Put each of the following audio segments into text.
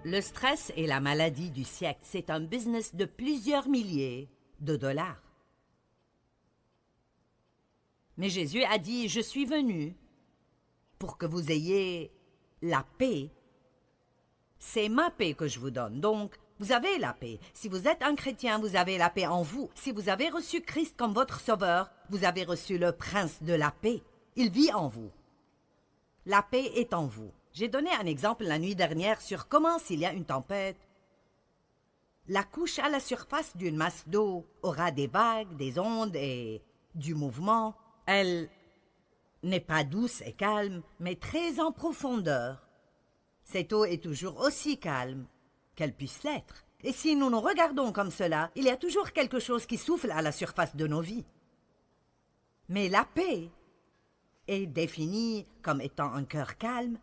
Le stress est la maladie du siècle. C'est un business de plusieurs milliers de dollars. Mais Jésus a dit, je suis venu pour que vous ayez la paix. C'est ma paix que je vous donne. Donc, vous avez la paix. Si vous êtes un chrétien, vous avez la paix en vous. Si vous avez reçu Christ comme votre sauveur, vous avez reçu le prince de la paix. Il vit en vous. La paix est en vous. J'ai donné un exemple la nuit dernière sur comment, s'il y a une tempête, la couche à la surface d'une masse d'eau aura des vagues, des ondes et du mouvement. Elle n'est pas douce et calme, mais très en profondeur. Cette eau est toujours aussi calme qu'elle puisse l'être. Et si nous nous regardons comme cela, il y a toujours quelque chose qui souffle à la surface de nos vies. Mais la paix est définie comme étant un cœur calme,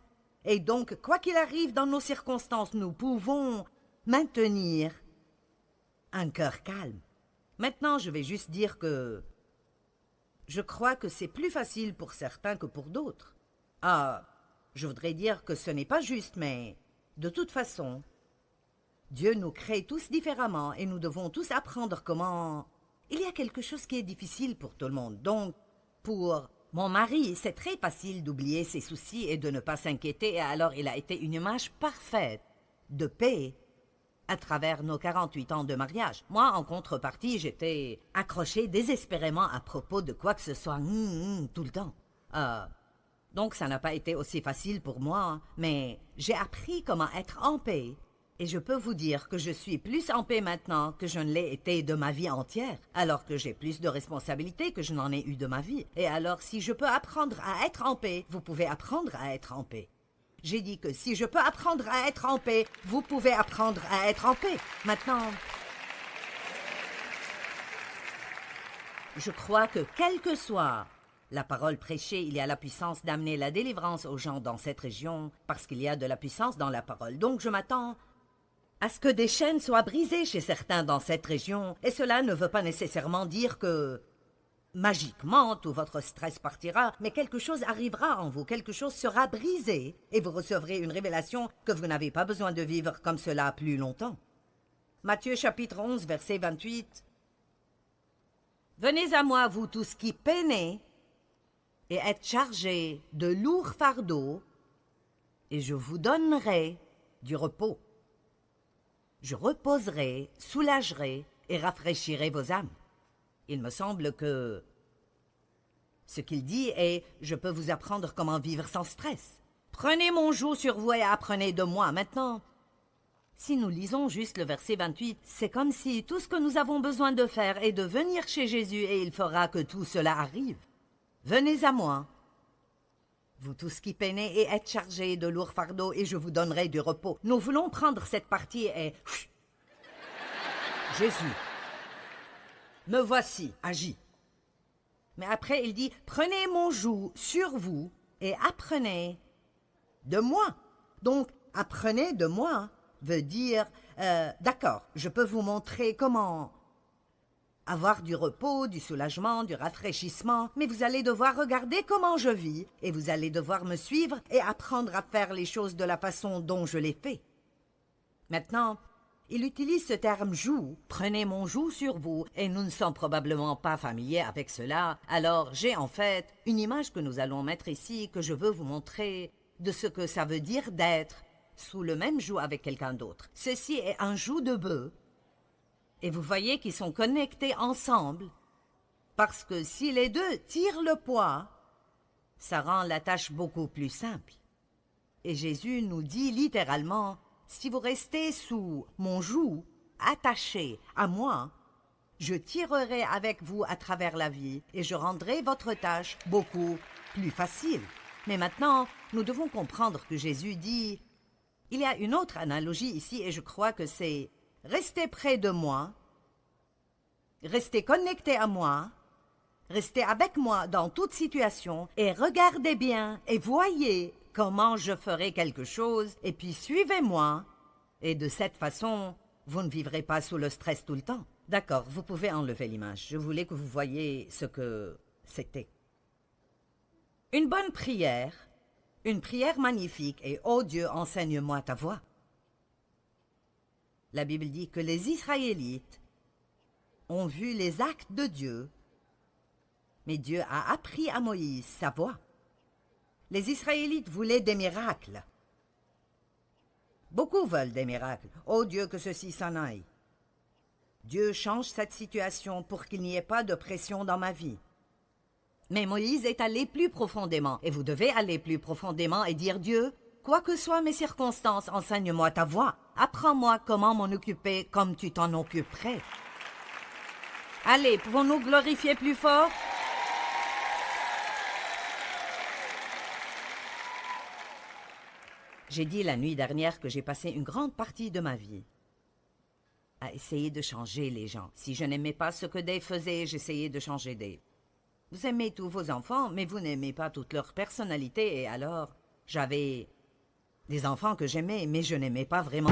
et donc, quoi qu'il arrive dans nos circonstances, nous pouvons maintenir un cœur calme. Maintenant, je vais juste dire que je crois que c'est plus facile pour certains que pour d'autres. Ah, je voudrais dire que ce n'est pas juste, mais de toute façon, Dieu nous crée tous différemment et nous devons tous apprendre comment... Il y a quelque chose qui est difficile pour tout le monde. Donc, pour mon mari, c'est très facile d'oublier ses soucis et de ne pas s'inquiéter, et alors il a été une image parfaite de paix à travers nos 48 ans de mariage. Moi, en contrepartie, j'étais accrochée désespérément à propos de quoi que ce soit tout le temps. Donc, ça n'a pas été aussi facile pour moi, mais j'ai appris comment être en paix. Et je peux vous dire que je suis plus en paix maintenant que je ne l'ai été de ma vie entière, alors que j'ai plus de responsabilités que je n'en ai eu de ma vie. Et alors, si je peux apprendre à être en paix, vous pouvez apprendre à être en paix. J'ai dit que si je peux apprendre à être en paix, vous pouvez apprendre à être en paix. Maintenant, je crois que quelle que soit la parole prêchée, il y a la puissance d'amener la délivrance aux gens dans cette région, parce qu'il y a de la puissance dans la parole. Donc je m'attends à ce que des chaînes soient brisées chez certains dans cette région, et cela ne veut pas nécessairement dire que magiquement tout votre stress partira, mais quelque chose arrivera en vous, quelque chose sera brisé, et vous recevrez une révélation que vous n'avez pas besoin de vivre comme cela plus longtemps. Matthieu chapitre 11, verset 28. « Venez à moi, vous tous qui peinez et êtes chargés de lourds fardeaux, et je vous donnerai du repos. Je reposerai, soulagerai et rafraîchirai vos âmes. » Il me semble que ce qu'il dit est « Je peux vous apprendre comment vivre sans stress. Prenez mon joug sur vous et apprenez de moi. » Maintenant, si nous lisons juste le verset 28, c'est comme si tout ce que nous avons besoin de faire est de venir chez Jésus et il fera que tout cela arrive. Venez à moi, vous tous qui peinez et êtes chargés de lourds fardeaux, et je vous donnerai du repos. Nous voulons prendre cette partie et... Jésus, me voici, agis. Mais après, il dit, prenez mon joug sur vous et apprenez de moi. Donc, apprenez de moi veut dire, d'accord, je peux vous montrer comment avoir du repos, du soulagement, du rafraîchissement, mais vous allez devoir regarder comment je vis, et vous allez devoir me suivre et apprendre à faire les choses de la façon dont je les fais. Maintenant, il utilise ce terme « joug ». Prenez mon joug sur vous, et nous ne sommes probablement pas familiers avec cela. Alors, j'ai en fait une image que nous allons mettre ici, que je veux vous montrer de ce que ça veut dire d'être sous le même joug avec quelqu'un d'autre. Ceci est un joug de bœuf. Et vous voyez qu'ils sont connectés ensemble, parce que si les deux tirent le poids, ça rend la tâche beaucoup plus simple. Et Jésus nous dit littéralement, si vous restez sous mon joug, attaché à moi, je tirerai avec vous à travers la vie et je rendrai votre tâche beaucoup plus facile. Mais maintenant, nous devons comprendre que Jésus dit, il y a une autre analogie ici et je crois que c'est restez près de moi, restez connectés à moi, restez avec moi dans toute situation et regardez bien et voyez comment je ferai quelque chose et puis suivez-moi. Et de cette façon, vous ne vivrez pas sous le stress tout le temps. D'accord, vous pouvez enlever l'image. Je voulais que vous voyiez ce que c'était. Une bonne prière, une prière magnifique et « Oh Dieu, enseigne-moi ta voix ». La Bible dit que les Israélites ont vu les actes de Dieu, mais Dieu a appris à Moïse sa voie. Les Israélites voulaient des miracles. Beaucoup veulent des miracles. Oh Dieu, que ceci s'en aille. Dieu change cette situation pour qu'il n'y ait pas de pression dans ma vie. Mais Moïse est allé plus profondément, et vous devez aller plus profondément et dire Dieu, quoi que soient mes circonstances, enseigne-moi ta voie. Apprends-moi comment m'en occuper comme tu t'en occuperais. Allez, pouvons-nous glorifier plus fort? J'ai dit la nuit dernière que j'ai passé une grande partie de ma vie à essayer de changer les gens. Si je n'aimais pas ce que Dave faisait, j'essayais de changer Dave. Vous aimez tous vos enfants, mais vous n'aimez pas toute leur personnalité, et alors, j'avais des enfants que j'aimais, mais je n'aimais pas vraiment.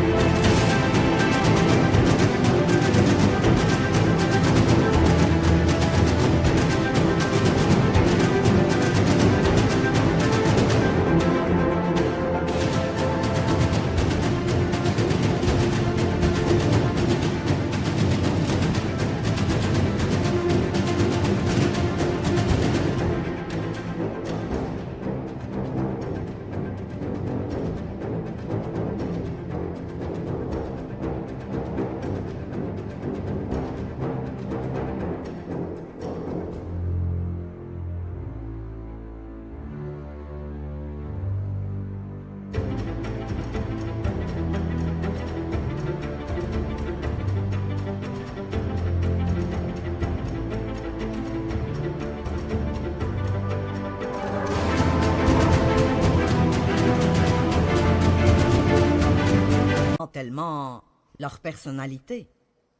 Tellement leur personnalité.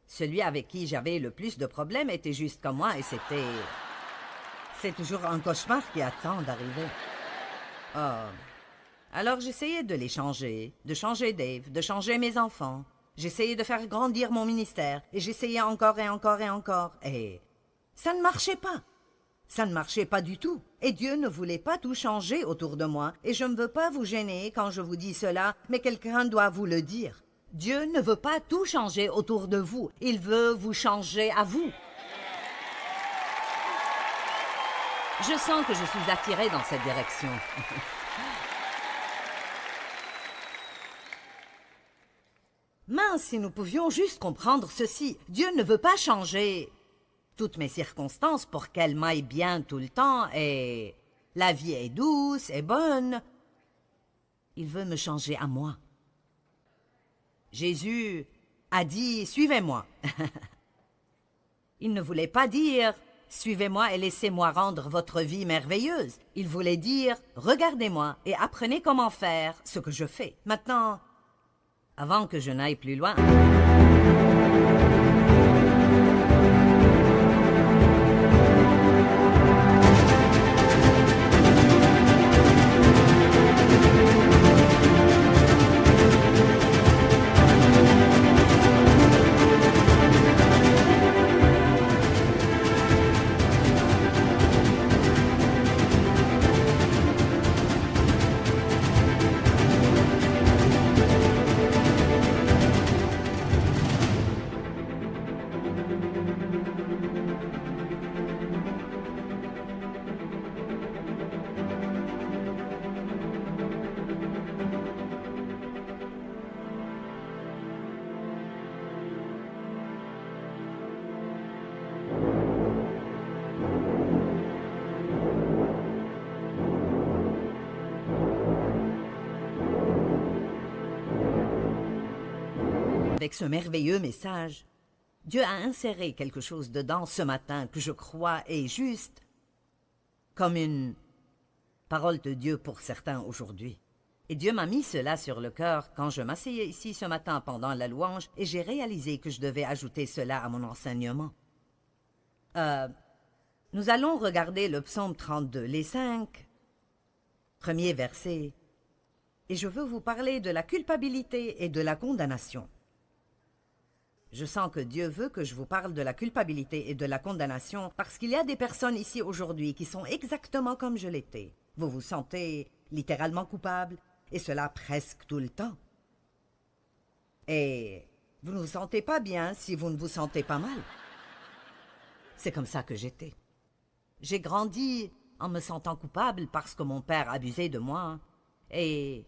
Celui avec qui j'avais le plus de problèmes était juste comme moi et c'est toujours un cauchemar qui attend d'arriver. Oh. Alors j'essayais de les changer, de changer Dave, de changer mes enfants. J'essayais de faire grandir mon ministère et j'essayais encore et encore et encore. Et ça ne marchait pas. Ça ne marchait pas du tout. Et Dieu ne voulait pas tout changer autour de moi. Et je ne veux pas vous gêner quand je vous dis cela, mais quelqu'un doit vous le dire. Dieu ne veut pas tout changer autour de vous. Il veut vous changer à vous. Je sens que je suis attirée dans cette direction. Mince, si nous pouvions juste comprendre ceci. Dieu ne veut pas changer toutes mes circonstances pour qu'elles m'aillent bien tout le temps et la vie est douce et bonne. Il veut me changer à moi. Jésus a dit « Suivez-moi ». Il ne voulait pas dire « Suivez-moi et laissez-moi rendre votre vie merveilleuse ». Il voulait dire « Regardez-moi et apprenez comment faire ce que je fais ». Maintenant, avant que je n'aille plus loin... Avec ce merveilleux message, Dieu a inséré quelque chose dedans ce matin que je crois est juste comme une parole de Dieu pour certains aujourd'hui. Et Dieu m'a mis cela sur le cœur quand je m'asseyais ici ce matin pendant la louange et j'ai réalisé que je devais ajouter cela à mon enseignement. Nous allons regarder le psaume 32, les 5 premiers versets, et je veux vous parler de la culpabilité et de la condamnation. Je sens que Dieu veut que je vous parle de la culpabilité et de la condamnation parce qu'il y a des personnes ici aujourd'hui qui sont exactement comme je l'étais. Vous vous sentez littéralement coupable, et cela presque tout le temps. Et Vous ne vous sentez pas bien si vous ne vous sentez pas mal. C'est comme ça que j'étais. J'ai grandi en me sentant coupable parce que mon père abusait de moi. Et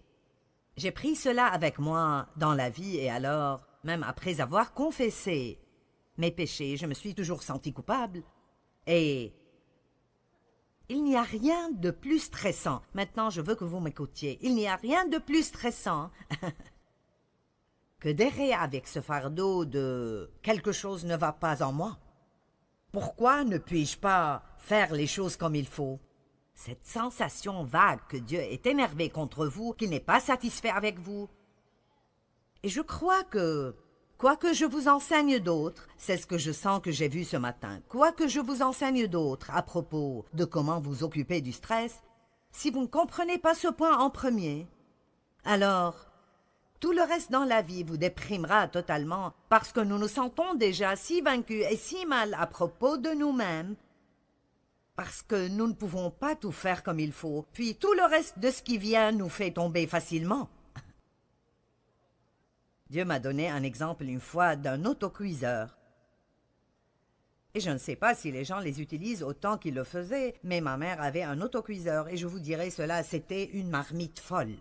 j'ai pris cela avec moi dans la vie et alors, même après avoir confessé mes péchés, je me suis toujours sentie coupable. Et il n'y a rien de plus stressant. Maintenant, je veux que vous m'écoutiez. Il n'y a rien de plus stressant que d'errer avec ce fardeau de « quelque chose ne va pas en moi ». Pourquoi ne puis-je pas faire les choses comme il faut? Cette sensation vague que Dieu est énervé contre vous, qu'il n'est pas satisfait avec vous. Et je crois que, quoi que je vous enseigne d'autre, c'est ce que je sens que j'ai vu ce matin, quoi que je vous enseigne d'autre à propos de comment vous occuper du stress, si vous ne comprenez pas ce point en premier, alors tout le reste dans la vie vous déprimera totalement parce que nous nous sentons déjà si vaincus et si mal à propos de nous-mêmes, parce que nous ne pouvons pas tout faire comme il faut, puis tout le reste de ce qui vient nous fait tomber facilement. Dieu m'a donné un exemple une fois d'un autocuiseur. Et je ne sais pas si les gens les utilisent autant qu'ils le faisaient, mais ma mère avait un autocuiseur et je vous dirai cela, c'était une marmite folle.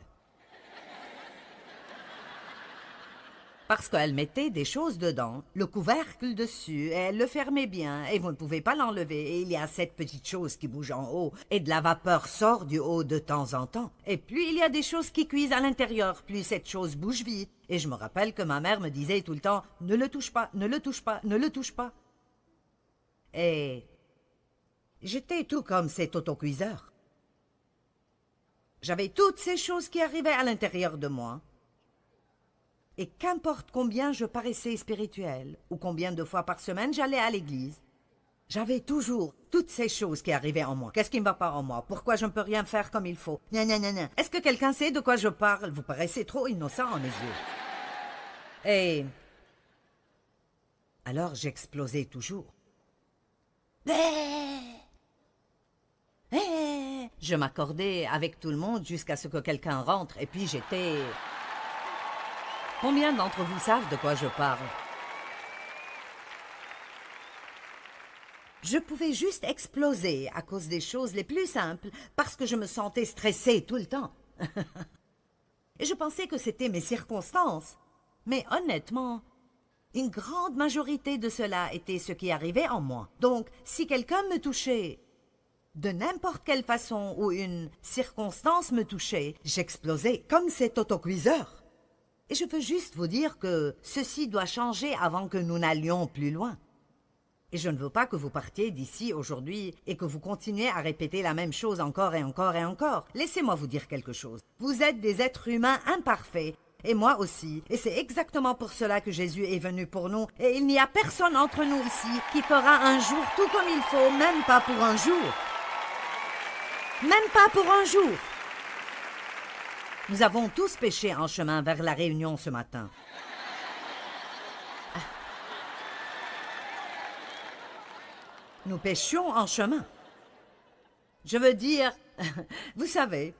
Parce qu'elle mettait des choses dedans, le couvercle dessus, et elle le fermait bien, et vous ne pouvez pas l'enlever, et il y a cette petite chose qui bouge en haut, et de la vapeur sort du haut de temps en temps. Et plus il y a des choses qui cuisent à l'intérieur, plus cette chose bouge vite. Et je me rappelle que ma mère me disait tout le temps, « Ne le touche pas, ne le touche pas, ne le touche pas. » Et j'étais tout comme cet autocuiseur. J'avais toutes ces choses qui arrivaient à l'intérieur de moi. Et qu'importe combien je paraissais spirituel, ou combien de fois par semaine j'allais à l'église, j'avais toujours toutes ces choses qui arrivaient en moi. Qu'est-ce qui ne va pas en moi? Pourquoi je ne peux rien faire comme il faut? Gna gna gna gna. Est-ce que quelqu'un sait de quoi je parle? Vous paraissez trop innocent à mes yeux. Et alors j'explosais toujours. Je m'accordais avec tout le monde jusqu'à ce que quelqu'un rentre, et puis j'étais... Combien d'entre vous savent de quoi je parle? Je pouvais juste exploser à cause des choses les plus simples parce que je me sentais stressée tout le temps. Et je pensais que c'était mes circonstances. Mais honnêtement, une grande majorité de cela était ce qui arrivait en moi. Donc, si quelqu'un me touchait de n'importe quelle façon ou une circonstance me touchait, j'explosais comme cet autocuiseur. Et je veux juste vous dire que ceci doit changer avant que nous n'allions plus loin. Et je ne veux pas que vous partiez d'ici aujourd'hui et que vous continuiez à répéter la même chose encore et encore et encore. Laissez-moi vous dire quelque chose. Vous êtes des êtres humains imparfaits, et moi aussi. Et c'est exactement pour cela que Jésus est venu pour nous. Et il n'y a personne entre nous ici qui fera un jour tout comme il faut, même pas pour un jour. Même pas pour un jour. Nous avons tous péché en chemin vers la réunion ce matin. Nous péchions en chemin. Je veux dire, vous savez,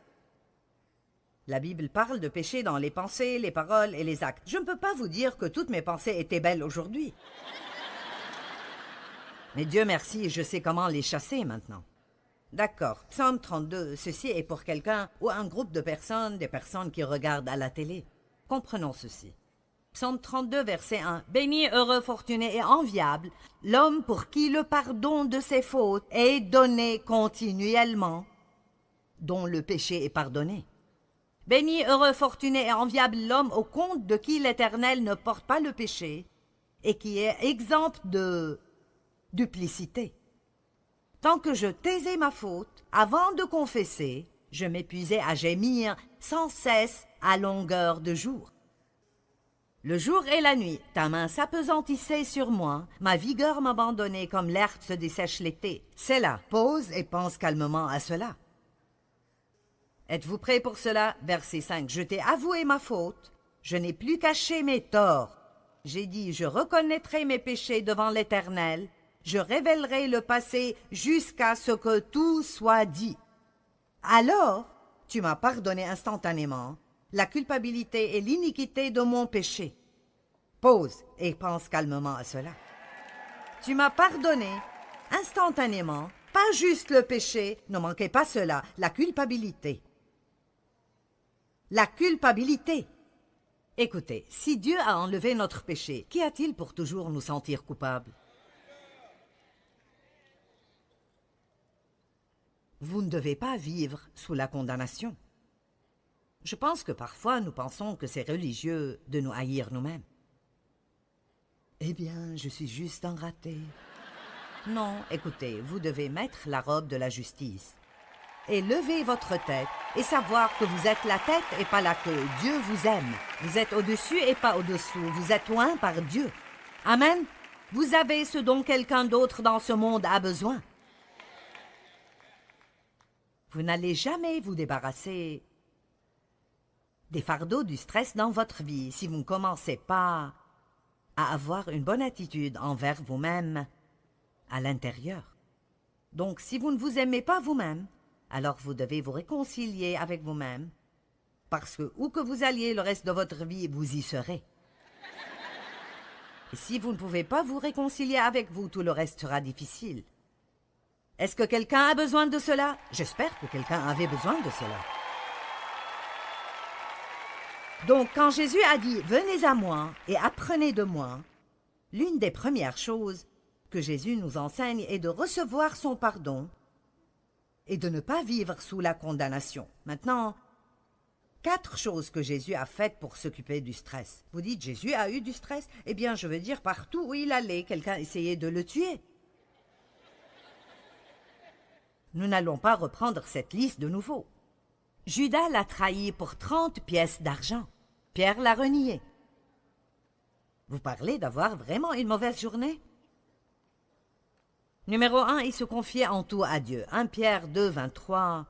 la Bible parle de péché dans les pensées, les paroles et les actes. Je ne peux pas vous dire que toutes mes pensées étaient belles aujourd'hui. Mais Dieu merci, je sais comment les chasser maintenant. D'accord, Psaume 32, ceci est pour quelqu'un ou un groupe de personnes, des personnes qui regardent à la télé. Comprenons ceci. Psaume 32, verset 1. « Béni, heureux, fortuné et enviable, l'homme pour qui le pardon de ses fautes est donné continuellement, dont le péché est pardonné. Béni, heureux, fortuné et enviable l'homme au compte de qui l'Éternel ne porte pas le péché et qui est exempt de duplicité. » Tant que je taisais ma faute, avant de confesser, je m'épuisais à gémir sans cesse à longueur de jour. Le jour et la nuit, ta main s'appesantissait sur moi, ma vigueur m'abandonnait comme l'herbe se dessèche l'été. C'est là, pause et pense calmement à cela. Êtes-vous prêts pour cela? Verset 5. Je t'ai avoué ma faute, je n'ai plus caché mes torts. J'ai dit, je reconnaîtrai mes péchés devant l'Éternel. Je révélerai le passé jusqu'à ce que tout soit dit. Alors, tu m'as pardonné instantanément la culpabilité et l'iniquité de mon péché. Pause et pense calmement à cela. Tu m'as pardonné instantanément, pas juste le péché, ne manquez pas cela, la culpabilité. La culpabilité. Écoutez, si Dieu a enlevé notre péché, qu'y a-t-il pour toujours nous sentir coupables? Vous ne devez pas vivre sous la condamnation. Je pense que parfois nous pensons que c'est religieux de nous haïr nous-mêmes. Eh bien, je suis juste un raté. Non, écoutez, vous devez mettre la robe de la justice et lever votre tête et savoir que vous êtes la tête et pas la queue. Dieu vous aime. Vous êtes au-dessus et pas au-dessous. Vous êtes loin par Dieu. Amen. Vous avez ce dont quelqu'un d'autre dans ce monde a besoin. Vous n'allez jamais vous débarrasser des fardeaux du stress dans votre vie si vous ne commencez pas à avoir une bonne attitude envers vous-même à l'intérieur. Donc, si vous ne vous aimez pas vous-même, alors vous devez vous réconcilier avec vous-même, parce que où que vous alliez le reste de votre vie, vous y serez. Et si vous ne pouvez pas vous réconcilier avec vous, tout le reste sera difficile. Est-ce que quelqu'un a besoin de cela? J'espère que quelqu'un avait besoin de cela. Donc, quand Jésus a dit « Venez à moi et apprenez de moi », l'une des premières choses que Jésus nous enseigne est de recevoir son pardon et de ne pas vivre sous la condamnation. Maintenant, 4 choses que Jésus a faites pour s'occuper du stress. Vous dites « Jésus a eu du stress ?» Eh bien, je veux dire, partout où il allait, quelqu'un essayait de le tuer. Nous n'allons pas reprendre cette liste de nouveau. Judas l'a trahi pour 30 pièces d'argent. Pierre l'a renié. Vous parlez d'avoir vraiment une mauvaise journée? Numéro 1, il se confiait en tout à Dieu. 1 Pierre 2, 23.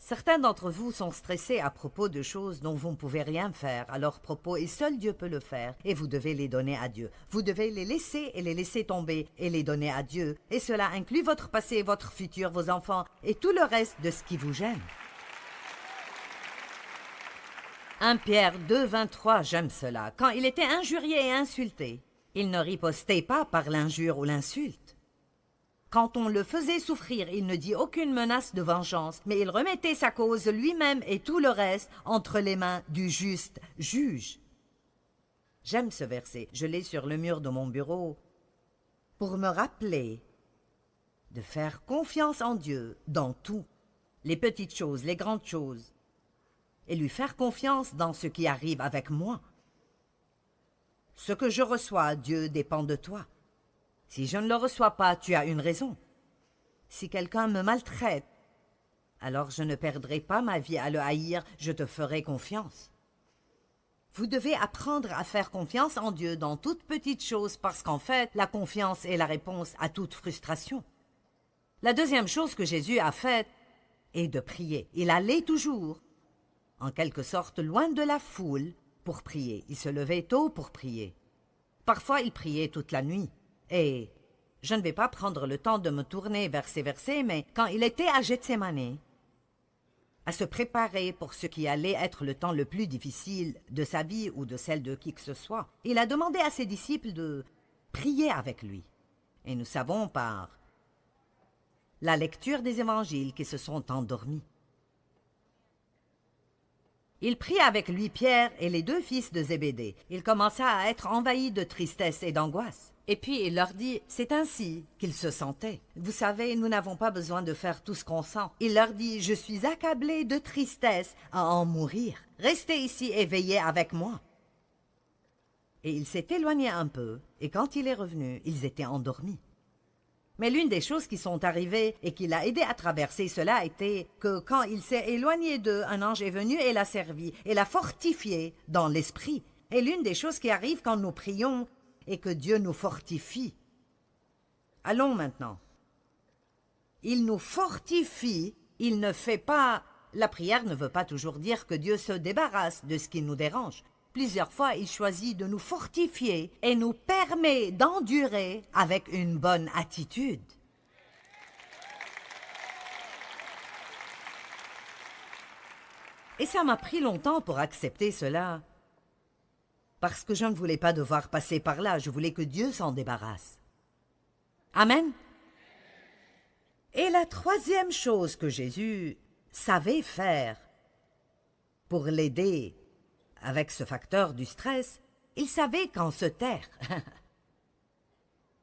Certains d'entre vous sont stressés à propos de choses dont vous ne pouvez rien faire à leur propos et seul Dieu peut le faire et vous devez les donner à Dieu. Vous devez les laisser et les laisser tomber et les donner à Dieu. Et cela inclut votre passé, votre futur, vos enfants et tout le reste de ce qui vous gêne. 1 Pierre 2, 23, j'aime cela. Quand il était injurié et insulté, il ne ripostait pas par l'injure ou l'insulte. Quand on le faisait souffrir, il ne dit aucune menace de vengeance, mais il remettait sa cause lui-même et tout le reste entre les mains du juste juge. J'aime ce verset, je l'ai sur le mur de mon bureau, pour me rappeler de faire confiance en Dieu dans tout, les petites choses, les grandes choses, et lui faire confiance dans ce qui arrive avec moi. Ce que je reçois, Dieu, dépend de toi. Si je ne le reçois pas, tu as une raison. Si quelqu'un me maltraite, alors je ne perdrai pas ma vie à le haïr, je te ferai confiance. Vous devez apprendre à faire confiance en Dieu dans toutes petites choses parce qu'en fait, la confiance est la réponse à toute frustration. La deuxième chose que Jésus a faite est de prier. Il allait toujours, en quelque sorte, loin de la foule pour prier. Il se levait tôt pour prier. Parfois, il priait toute la nuit. Et je ne vais pas prendre le temps de me tourner vers ces versets, mais quand il était à Gethsémani, à se préparer pour ce qui allait être le temps le plus difficile de sa vie ou de celle de qui que ce soit, il a demandé à ses disciples de prier avec lui. Et nous savons par la lecture des évangiles qu'ils se sont endormis. Il prit avec lui Pierre et les 2 fils de Zébédée. Il commença à être envahi de tristesse et d'angoisse. Et puis il leur dit, c'est ainsi qu'il se sentait. Vous savez, nous n'avons pas besoin de faire tout ce qu'on sent. Il leur dit, je suis accablé de tristesse à en mourir. Restez ici et veillez avec moi. Et il s'est éloigné un peu, et quand il est revenu, ils étaient endormis. Mais l'une des choses qui sont arrivées et qui l'a aidé à traverser cela était que quand il s'est éloigné d'eux, un ange est venu et l'a servi et l'a fortifié dans l'esprit. Et l'une des choses qui arrive quand nous prions est que Dieu nous fortifie. Allons maintenant. Il nous fortifie, il ne fait pas... La prière ne veut pas toujours dire que Dieu se débarrasse de ce qui nous dérange. Plusieurs fois, il choisit de nous fortifier et nous permet d'endurer avec une bonne attitude. Et ça m'a pris longtemps pour accepter cela. parce que je ne voulais pas devoir passer par là, je voulais que Dieu s'en débarrasse. Amen. Et la troisième chose que Jésus savait faire pour l'aider avec ce facteur du stress, il savait quand se taire.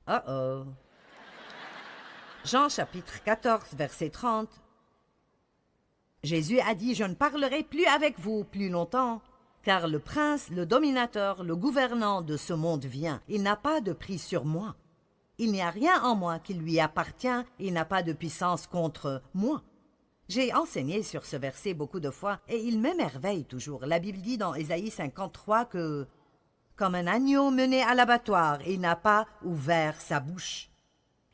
Oh oh. Jean chapitre 14, verset 30. Jésus a dit « Je ne parlerai plus avec vous plus longtemps, car le prince, le dominateur, le gouvernant de ce monde vient. Il n'a pas de prise sur moi. Il n'y a rien en moi qui lui appartient, il n'a pas de puissance contre moi. » J'ai enseigné sur ce verset beaucoup de fois et il m'émerveille toujours. La Bible dit dans Ésaïe 53 que « Comme un agneau mené à l'abattoir, il n'a pas ouvert sa bouche. »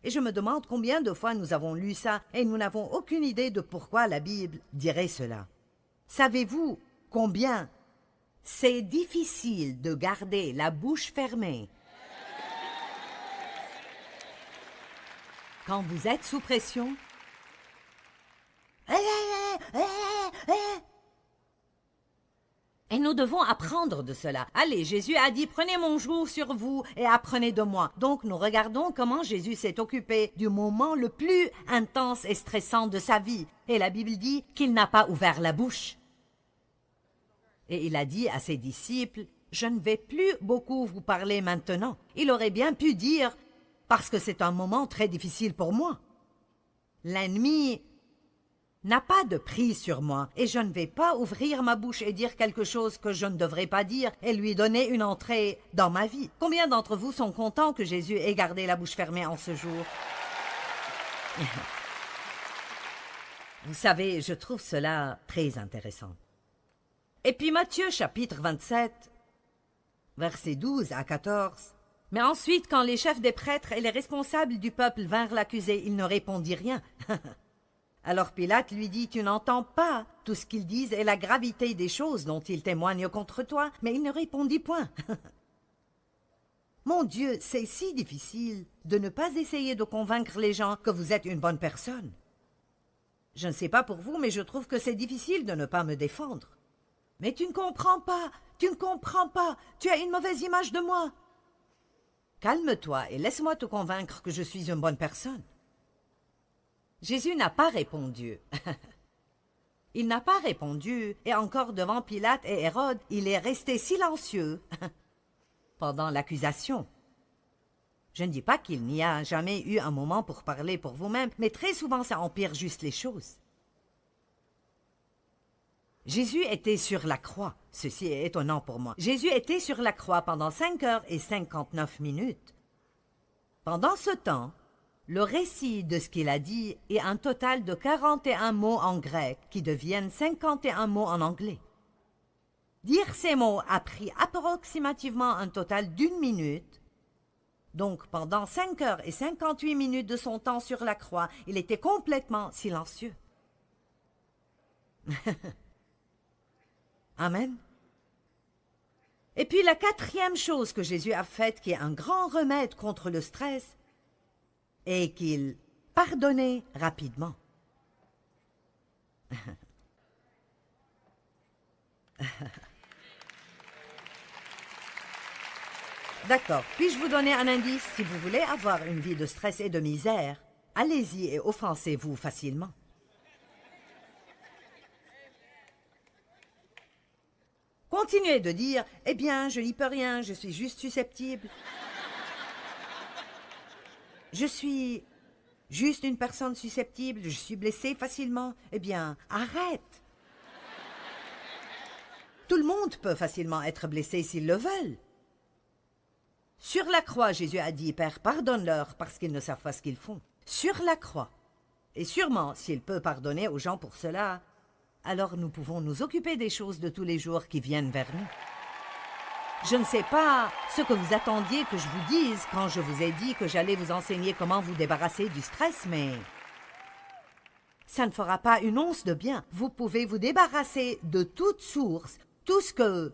Et je me demande combien de fois nous avons lu ça et nous n'avons aucune idée de pourquoi la Bible dirait cela. Savez-vous combien c'est difficile de garder la bouche fermée quand vous êtes sous pression? Et nous devons apprendre de cela. Allez, Jésus a dit « Prenez mon joug sur vous et apprenez de moi ». Donc nous regardons comment Jésus s'est occupé du moment le plus intense et stressant de sa vie. Et la Bible dit qu'il n'a pas ouvert la bouche. Et il a dit à ses disciples « Je ne vais plus beaucoup vous parler maintenant ». Il aurait bien pu dire « Parce que c'est un moment très difficile pour moi ». L'ennemi n'a pas de prise sur moi et je ne vais pas ouvrir ma bouche et dire quelque chose que je ne devrais pas dire et lui donner une entrée dans ma vie. Combien d'entre vous sont contents que Jésus ait gardé la bouche fermée en ce jour? Vous savez, je trouve cela très intéressant. Et puis Matthieu chapitre 27, versets 12 à 14. « Mais ensuite, quand les chefs des prêtres et les responsables du peuple vinrent l'accuser, il ne répondit rien. » Alors Pilate lui dit « Tu n'entends pas tout ce qu'ils disent et la gravité des choses dont ils témoignent contre toi. » Mais il ne répondit point. Mon Dieu, c'est si difficile de ne pas essayer de convaincre les gens que vous êtes une bonne personne. Je ne sais pas pour vous, mais je trouve que c'est difficile de ne pas me défendre. « Mais tu ne comprends pas, tu ne comprends pas, tu as une mauvaise image de moi. » Calme-toi et laisse-moi te convaincre que je suis une bonne personne. Jésus n'a pas répondu. Il n'a pas répondu, et encore devant Pilate et Hérode, il est resté silencieux pendant l'accusation. Je ne dis pas qu'il n'y a jamais eu un moment pour parler pour vous-même, mais très souvent ça empire juste les choses. Jésus était sur la croix. Ceci est étonnant pour moi. Jésus était sur la croix pendant 5 heures et 59 minutes. Pendant ce temps, le récit de ce qu'il a dit est un total de 41 mots en grec qui deviennent 51 mots en anglais. Dire ces mots a pris approximativement un total d'1 minute. Donc, pendant 5 heures et 58 minutes de son temps sur la croix, il était complètement silencieux. Amen. Et puis la quatrième chose que Jésus a faite, qui est un grand remède contre le stress, est qu'il pardonnait rapidement. D'accord, puis-je vous donner un indice? Si vous voulez avoir une vie de stress et de misère, allez-y et offensez-vous facilement. Continuez de dire « Eh bien, je n'y peux rien, je suis juste susceptible. Je suis juste une personne susceptible, je suis blessée facilement. » Eh bien, arrête. Tout le monde peut facilement être blessé s'ils le veulent. Sur la croix, Jésus a dit « Père, pardonne-leur parce qu'ils ne savent pas ce qu'ils font. » Sur la croix. Et sûrement, s'il peut pardonner aux gens pour cela, alors nous pouvons nous occuper des choses de tous les jours qui viennent vers nous. Je ne sais pas ce que vous attendiez que je vous dise quand je vous ai dit que j'allais vous enseigner comment vous débarrasser du stress, mais ça ne fera pas une once de bien. Vous pouvez vous débarrasser de toute source, tout ce que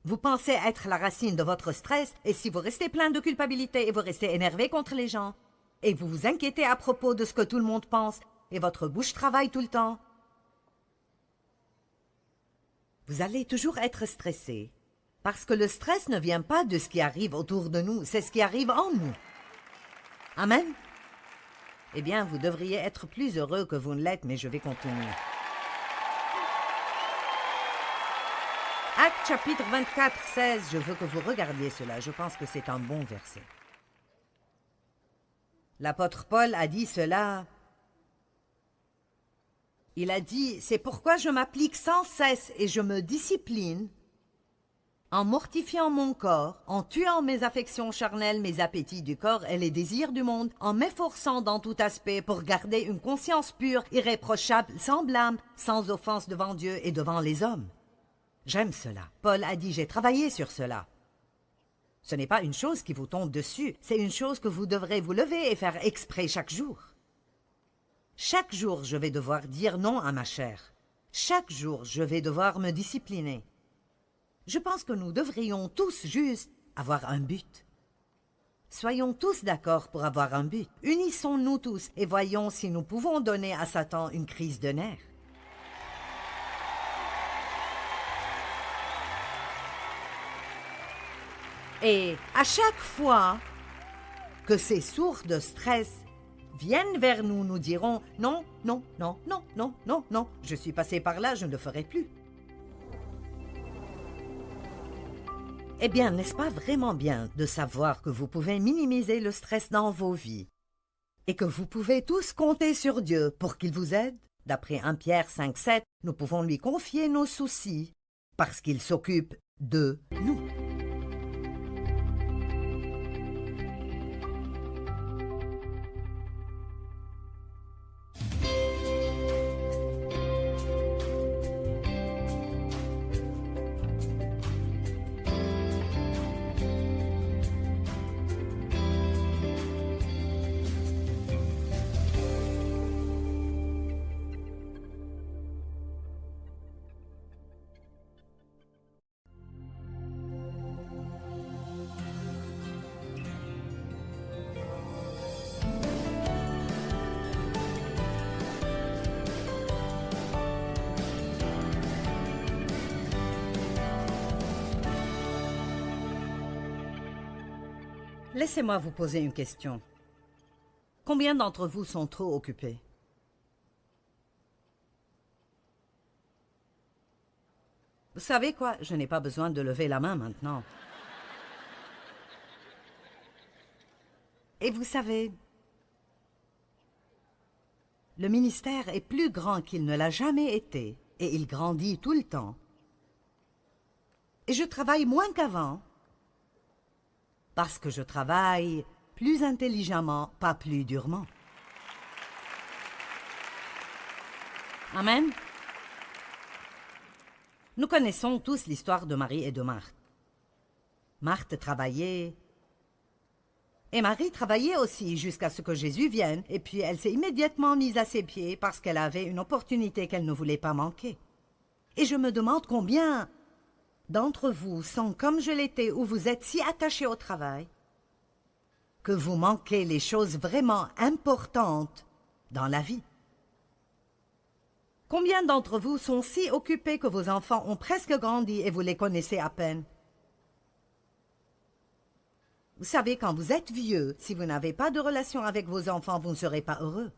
vous pensez être la racine de votre stress, et si vous restez plein de culpabilité et vous restez énervé contre les gens, et vous vous inquiétez à propos de ce que tout le monde pense, et votre bouche travaille tout le temps, vous allez toujours être stressé Parce que le stress ne vient pas de ce qui arrive autour de nous, c'est ce qui arrive en nous. Amen. Eh bien, vous devriez être plus heureux que vous ne l'êtes, mais je vais continuer. Actes chapitre 24, 16, je veux que vous regardiez cela, je pense que c'est un bon verset. L'apôtre Paul a dit cela. Il a dit, c'est pourquoi je m'applique sans cesse et je me discipline en mortifiant mon corps, en tuant mes affections charnelles, mes appétits du corps et les désirs du monde, en m'efforçant dans tout aspect pour garder une conscience pure, irréprochable, sans blâme, sans offense devant Dieu et devant les hommes. J'aime cela. Paul a dit, j'ai travaillé sur cela. Ce n'est pas une chose qui vous tombe dessus, c'est une chose que vous devrez vous lever et faire exprès chaque jour. Chaque jour, je vais devoir dire non à ma chair. Chaque jour, je vais devoir me discipliner. Je pense que nous devrions tous juste avoir un but. Soyons tous d'accord pour avoir un but. Unissons-nous tous et voyons si nous pouvons donner à Satan une crise de nerfs. Et à chaque fois que ces sources de stress viennent vers nous, nous dirons « Non, non, non, non, non, non, non, je suis passé par là, je ne le ferai plus. » Eh bien, n'est-ce pas vraiment bien de savoir que vous pouvez minimiser le stress dans vos vies et que vous pouvez tous compter sur Dieu pour qu'il vous aide? D'après 1 Pierre 5, 7, nous pouvons lui confier nos soucis parce qu'il s'occupe de nous. Laissez-moi vous poser une question. Combien d'entre vous sont trop occupés? Vous savez quoi? Je n'ai pas besoin de lever la main maintenant. Et vous savez, le ministère est plus grand qu'il ne l'a jamais été, et il grandit tout le temps. Et je travaille moins qu'avant, parce que je travaille plus intelligemment, pas plus durement. Amen. Nous connaissons tous l'histoire de Marie et de Marthe. Marthe travaillait, et Marie travaillait aussi jusqu'à ce que Jésus vienne, et puis elle s'est immédiatement mise à ses pieds parce qu'elle avait une opportunité qu'elle ne voulait pas manquer. Et je me demande combien d'entre vous sont comme je l'étais, où vous êtes si attachés au travail que vous manquez les choses vraiment importantes dans la vie. Combien d'entre vous sont si occupés que vos enfants ont presque grandi et vous les connaissez à peine? Vous savez, quand vous êtes vieux, si vous n'avez pas de relation avec vos enfants, vous ne serez pas heureux.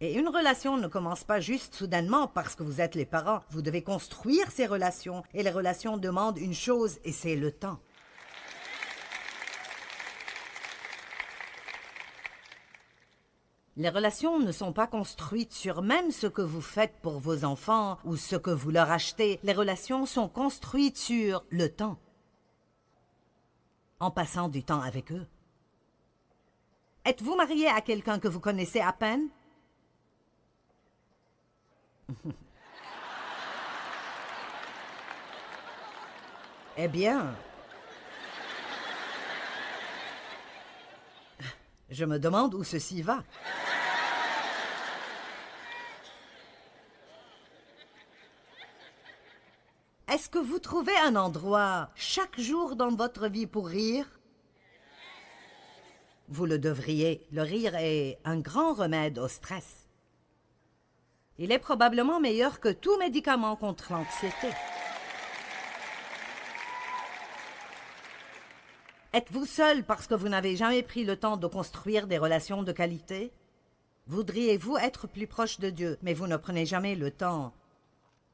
Et une relation ne commence pas juste soudainement parce que vous êtes les parents. Vous devez construire ces relations, et les relations demandent une chose, et c'est le temps. Les relations ne sont pas construites sur même ce que vous faites pour vos enfants ou ce que vous leur achetez. Les relations sont construites sur le temps, en passant du temps avec eux. Êtes-vous marié à quelqu'un que vous connaissez à peine? Eh bien, je me demande où ceci va. Est-ce que vous trouvez un endroit chaque jour dans votre vie pour rire? Vous le devriez. Le rire est un grand remède au stress. Il est probablement meilleur que tout médicament contre l'anxiété. Êtes-vous seul parce que vous n'avez jamais pris le temps de construire des relations de qualité? Voudriez-vous être plus proche de Dieu, mais vous ne prenez jamais le temps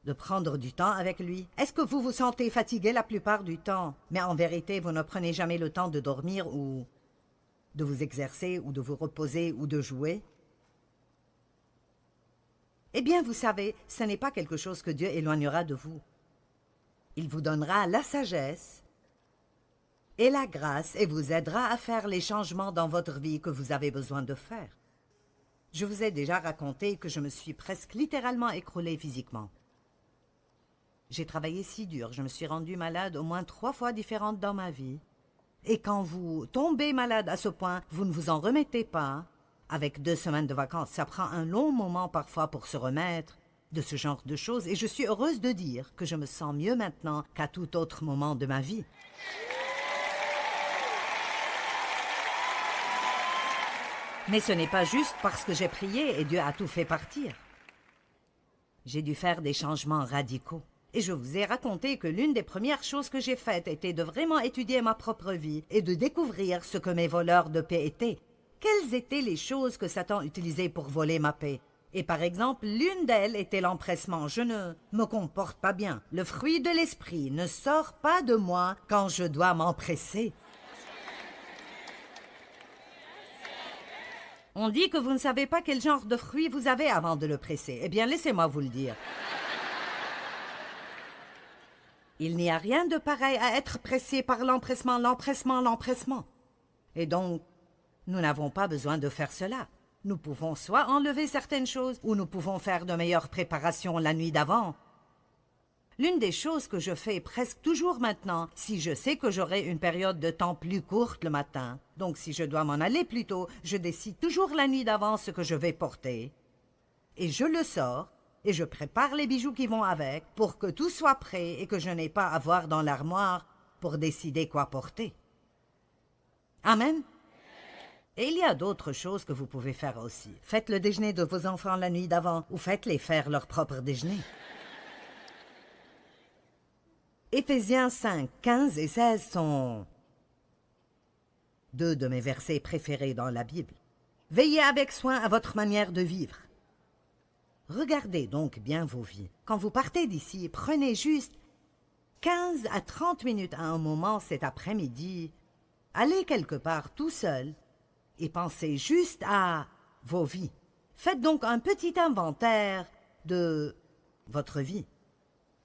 de prendre du temps avec lui? Est-ce que vous vous sentez fatigué la plupart du temps, mais en vérité, vous ne prenez jamais le temps de dormir ou de vous exercer ou de vous reposer ou de jouer? Eh bien, vous savez, ce n'est pas quelque chose que Dieu éloignera de vous. Il vous donnera la sagesse et la grâce et vous aidera à faire les changements dans votre vie que vous avez besoin de faire. Je vous ai déjà raconté que je me suis presque littéralement écroulée physiquement. J'ai travaillé si dur, je me suis rendue malade au moins 3 fois différentes dans ma vie. Et quand vous tombez malade à ce point, vous ne vous en remettez pas. Avec 2 semaines de vacances, ça prend un long moment parfois pour se remettre de ce genre de choses. Et je suis heureuse de dire que je me sens mieux maintenant qu'à tout autre moment de ma vie. Mais ce n'est pas juste parce que j'ai prié et Dieu a tout fait partir. J'ai dû faire des changements radicaux. Et je vous ai raconté que l'une des premières choses que j'ai faites était de vraiment étudier ma propre vie et de découvrir ce que mes voleurs de paix étaient. Quelles étaient les choses que Satan utilisait pour voler ma paix? Et par exemple, l'une d'elles était l'empressement. Je ne me comporte pas bien. Le fruit de l'esprit ne sort pas de moi quand je dois m'empresser. On dit que vous ne savez pas quel genre de fruit vous avez avant de le presser. Eh bien, laissez-moi vous le dire. Il n'y a rien de pareil à être pressé par l'empressement, l'empressement. Et donc, nous n'avons pas besoin de faire cela. Nous pouvons soit enlever certaines choses, ou nous pouvons faire de meilleures préparations la nuit d'avant. L'une des choses que je fais presque toujours maintenant, si je sais que j'aurai une période de temps plus courte le matin, donc si je dois m'en aller plus tôt, je décide toujours la nuit d'avant ce que je vais porter. Et je le sors, et je prépare les bijoux qui vont avec, pour que tout soit prêt et que je n'ai pas à voir dans l'armoire pour décider quoi porter. Amen. Et il y a d'autres choses que vous pouvez faire aussi. Faites le déjeuner de vos enfants la nuit d'avant, ou faites-les faire leur propre déjeuner. Éphésiens 5, 15 et 16 sont 2 de mes versets préférés dans la Bible. Veillez avec soin à votre manière de vivre. Regardez donc bien vos vies. Quand vous partez d'ici, prenez juste 15 à 30 minutes à un moment cet après-midi. Allez quelque part tout seul et pensez juste à vos vies. Faites donc un petit inventaire de votre vie.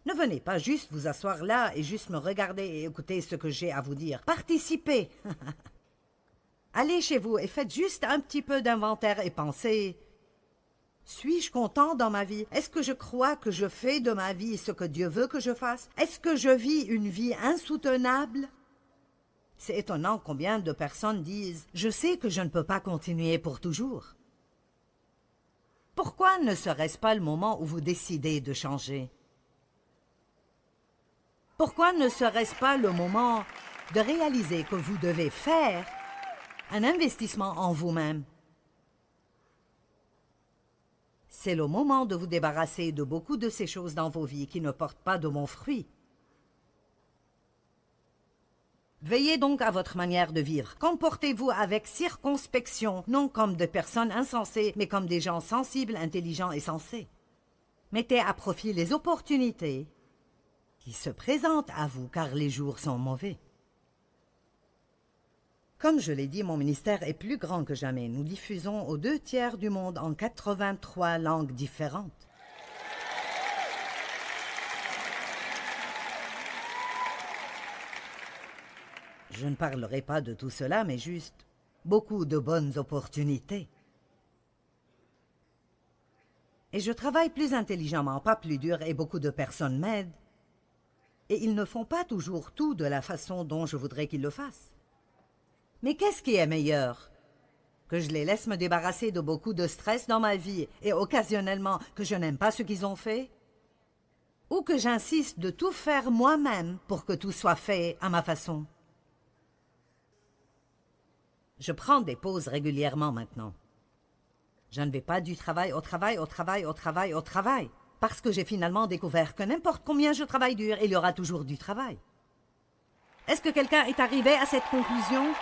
Ne venez pas juste vous asseoir là et juste me regarder et écouter ce que j'ai à vous dire. Participez. Allez chez vous et faites juste un petit peu d'inventaire et pensez: suis-je content dans ma vie? Est-ce que je crois que je fais de ma vie ce que Dieu veut que je fasse? Est-ce que je vis une vie insoutenable? C'est étonnant combien de personnes disent « Je sais que je ne peux pas continuer pour toujours ». Pourquoi ne serait-ce pas le moment où vous décidez de changer? Pourquoi ne serait-ce pas le moment de réaliser que vous devez faire un investissement en vous-même? C'est le moment de vous débarrasser de beaucoup de ces choses dans vos vies qui ne portent pas de bons fruits. Veillez donc à votre manière de vivre. Comportez-vous avec circonspection, non comme des personnes insensées, mais comme des gens sensibles, intelligents et sensés. Mettez à profit les opportunités qui se présentent à vous, car les jours sont mauvais. Comme je l'ai dit, mon ministère est plus grand que jamais. Nous diffusons aux 2 tiers du monde en 83 langues différentes. Je ne parlerai pas de tout cela, mais juste beaucoup de bonnes opportunités. Et je travaille plus intelligemment, pas plus dur, et beaucoup de personnes m'aident. Et ils ne font pas toujours tout de la façon dont je voudrais qu'ils le fassent. Mais qu'est-ce qui est meilleur? Que je les laisse me débarrasser de beaucoup de stress dans ma vie et occasionnellement que je n'aime pas ce qu'ils ont fait? Ou que j'insiste de tout faire moi-même pour que tout soit fait à ma façon? Je prends des pauses régulièrement maintenant. Je ne vais pas du travail au travail, au travail, au travail, au travail, parce que j'ai finalement découvert que n'importe combien je travaille dur, il y aura toujours du travail. Est-ce que quelqu'un est arrivé à cette conclusion?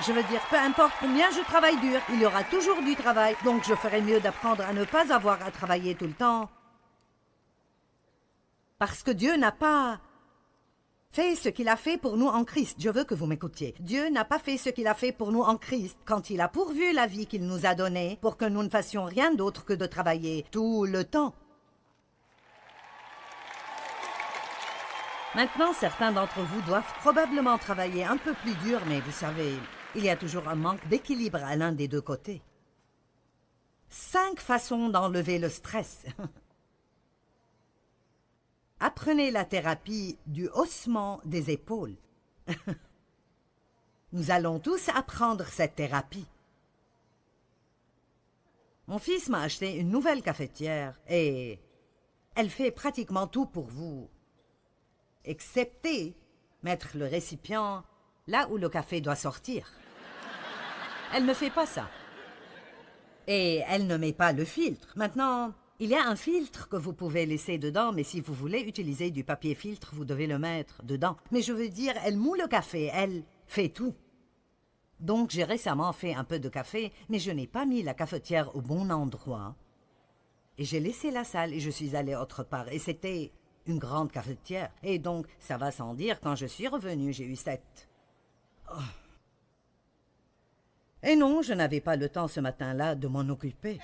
Je veux dire, peu importe combien je travaille dur, il y aura toujours du travail, donc je ferais mieux d'apprendre à ne pas avoir à travailler tout le temps. Parce que Dieu n'a pas fait ce qu'il a fait pour nous en Christ. Je veux que vous m'écoutiez. Dieu n'a pas fait ce qu'il a fait pour nous en Christ quand il a pourvu la vie qu'il nous a donnée pour que nous ne fassions rien d'autre que de travailler tout le temps. Maintenant, certains d'entre vous doivent probablement travailler un peu plus dur, mais vous savez, il y a toujours un manque d'équilibre à l'un des deux côtés. 5 façons d'enlever le stress. Apprenez la thérapie du haussement des épaules. Nous allons tous apprendre cette thérapie. Mon fils m'a acheté une nouvelle cafetière et elle fait pratiquement tout pour vous, excepté mettre le récipient là où le café doit sortir. Elle ne fait pas ça. Et elle ne met pas le filtre. Maintenant, il y a un filtre que vous pouvez laisser dedans, mais si vous voulez utiliser du papier filtre, vous devez le mettre dedans. Mais je veux dire, elle moud le café, elle fait tout. Donc j'ai récemment fait un peu de café, mais je n'ai pas mis la cafetière au bon endroit. Et j'ai laissé la salle et je suis allée autre part. Et c'était une grande cafetière. Et donc, ça va sans dire, quand je suis revenue, j'ai eu cette... Oh. Et non, je n'avais pas le temps ce matin-là de m'en occuper.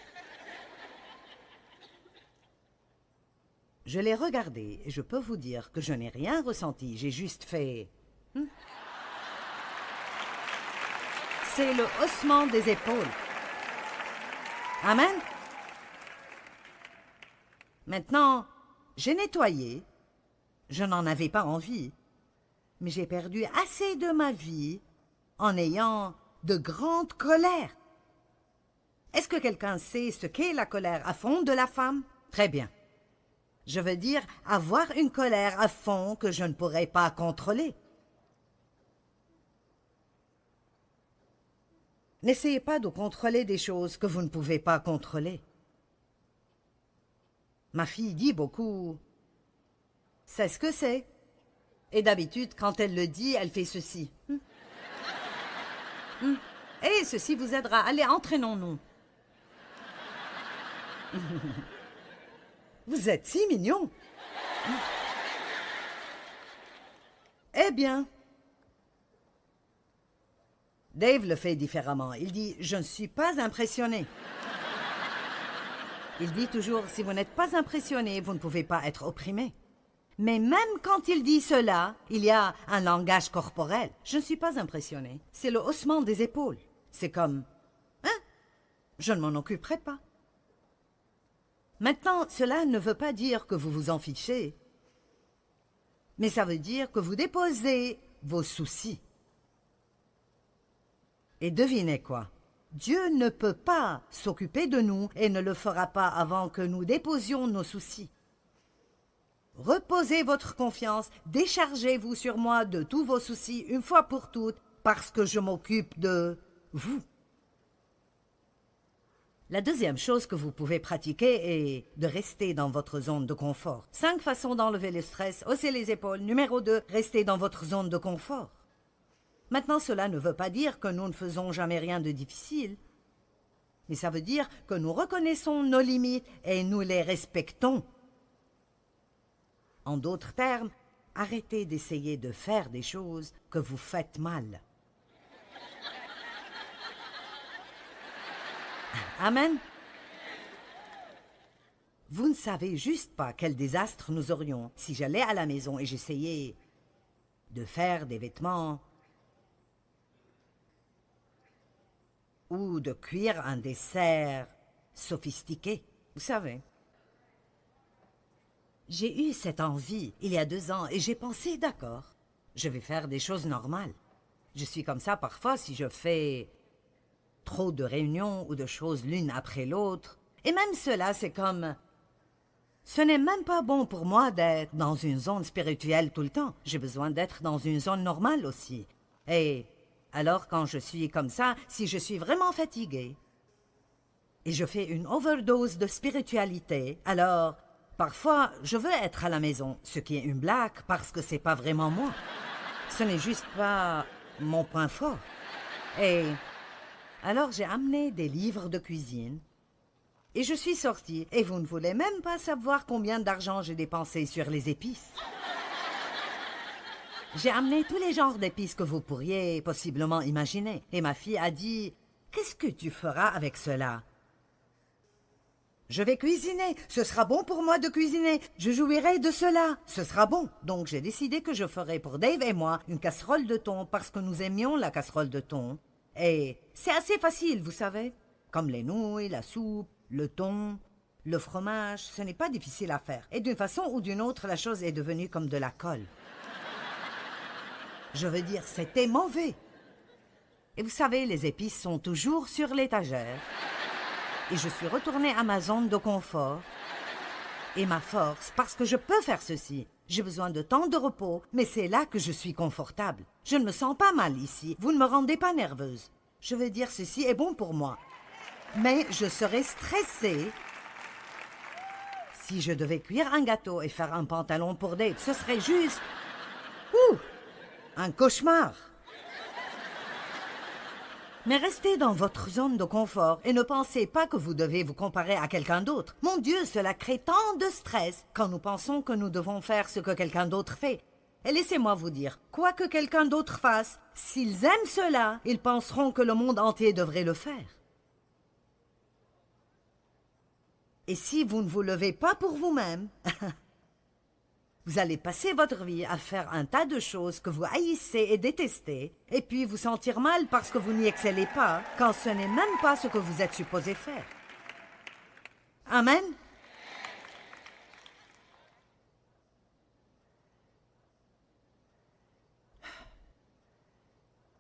Je l'ai regardé et je peux vous dire que je n'ai rien ressenti. J'ai juste fait... C'est le haussement des épaules. Amen. Maintenant, j'ai nettoyé. Je n'en avais pas envie. Mais j'ai perdu assez de ma vie en ayant de grandes colères. Est-ce que quelqu'un sait ce qu'est la colère à fond de la femme? Très bien. Je veux dire avoir une colère à fond que je ne pourrais pas contrôler. N'essayez pas de contrôler des choses que vous ne pouvez pas contrôler. Ma fille dit beaucoup « c'est ce que c'est ». Et d'habitude, quand elle le dit, elle fait ceci. Et ceci vous aidera. Allez, entraînons-nous. Vous êtes si mignon. Eh bien, Dave le fait différemment. Il dit « je ne suis pas impressionné ». Il dit toujours « si vous n'êtes pas impressionné, vous ne pouvez pas être opprimé ». Mais même quand il dit cela, il y a un langage corporel. Je ne suis pas impressionné. C'est le haussement des épaules. C'est comme « hein, je ne m'en occuperai pas ». Maintenant, cela ne veut pas dire que vous vous en fichez, mais ça veut dire que vous déposez vos soucis. Et devinez quoi? Dieu ne peut pas s'occuper de nous et ne le fera pas avant que nous déposions nos soucis. Reposez votre confiance, déchargez-vous sur moi de tous vos soucis une fois pour toutes, parce que je m'occupe de vous. La deuxième chose que vous pouvez pratiquer est de rester dans votre zone de confort. 5 façons d'enlever le stress, hausser les épaules. Numéro 2, restez dans votre zone de confort. Maintenant, cela ne veut pas dire que nous ne faisons jamais rien de difficile, mais ça veut dire que nous reconnaissons nos limites et nous les respectons. En d'autres termes, arrêtez d'essayer de faire des choses que vous faites mal. Amen. Vous ne savez juste pas quel désastre nous aurions si j'allais à la maison et j'essayais de faire des vêtements ou de cuire un dessert sophistiqué. Vous savez, j'ai eu cette envie il y a 2 ans et j'ai pensé, d'accord, je vais faire des choses normales. Je suis comme ça parfois si je fais trop de réunions ou de choses l'une après l'autre. Et même cela, c'est comme... Ce n'est même pas bon pour moi d'être dans une zone spirituelle tout le temps. J'ai besoin d'être dans une zone normale aussi. Et alors quand je suis comme ça, si je suis vraiment fatiguée et je fais une overdose de spiritualité, alors parfois je veux être à la maison, ce qui est une blague parce que c'est pas vraiment moi. Ce n'est juste pas mon point fort. Et alors j'ai amené des livres de cuisine. Et je suis sortie. Et vous ne voulez même pas savoir combien d'argent j'ai dépensé sur les épices. J'ai amené tous les genres d'épices que vous pourriez possiblement imaginer. Et ma fille a dit, « Qu'est-ce que tu feras avec cela ?» Je vais cuisiner. Ce sera bon pour moi de cuisiner. Je jouirai de cela. Ce sera bon. Donc j'ai décidé que je ferai pour Dave et moi une casserole de thon parce que nous aimions la casserole de thon. Et c'est assez facile, vous savez. Comme les nouilles, la soupe, le thon, le fromage. Ce n'est pas difficile à faire. Et d'une façon ou d'une autre, la chose est devenue comme de la colle. Je veux dire, c'était mauvais. Et vous savez, les épices sont toujours sur l'étagère. Et je suis retournée à ma zone de confort. Et ma force, parce que je peux faire ceci. J'ai besoin de temps de repos, mais c'est là que je suis confortable. Je ne me sens pas mal ici. Vous ne me rendez pas nerveuse. Je veux dire, ceci est bon pour moi. Mais je serais stressée si je devais cuire un gâteau et faire un pantalon pour Dave. Ce serait juste... un cauchemar. Mais restez dans votre zone de confort et ne pensez pas que vous devez vous comparer à quelqu'un d'autre. Mon Dieu, cela crée tant de stress quand nous pensons que nous devons faire ce que quelqu'un d'autre fait. Et laissez-moi vous dire, quoi que quelqu'un d'autre fasse, s'ils aiment cela, ils penseront que le monde entier devrait le faire. Et si vous ne vous levez pas pour vous-même, vous allez passer votre vie à faire un tas de choses que vous haïssez et détestez, et puis vous sentir mal parce que vous n'y excellez pas, quand ce n'est même pas ce que vous êtes supposé faire. Amen.